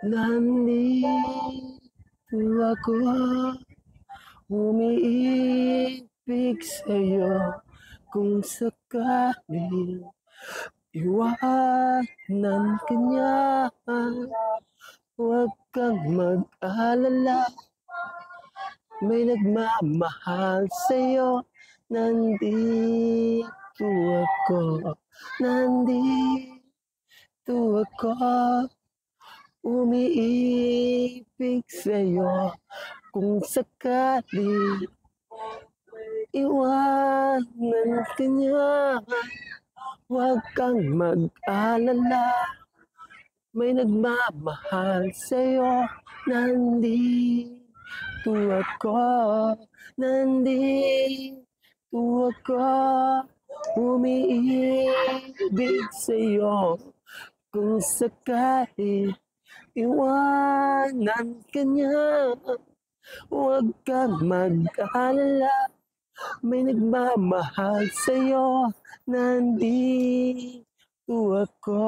Nandito ako, umiibig sa'yo. Kung sakaling iwanan ka niya, huwag kang mag-alala. May nagmamahal sa'yo. Nandito ako, nandito ako, umiibig sa'yo. Kung sakaling iwanan ka niya, huwag kang mag-alala. May nagmamahal sa'yo. Nandito ako, nandito ako, umiibig sa'yo. Kung sakaling iwanan ka niya, huwag kang mag-alala. May nagmamahal sa'yo. Nandito ako.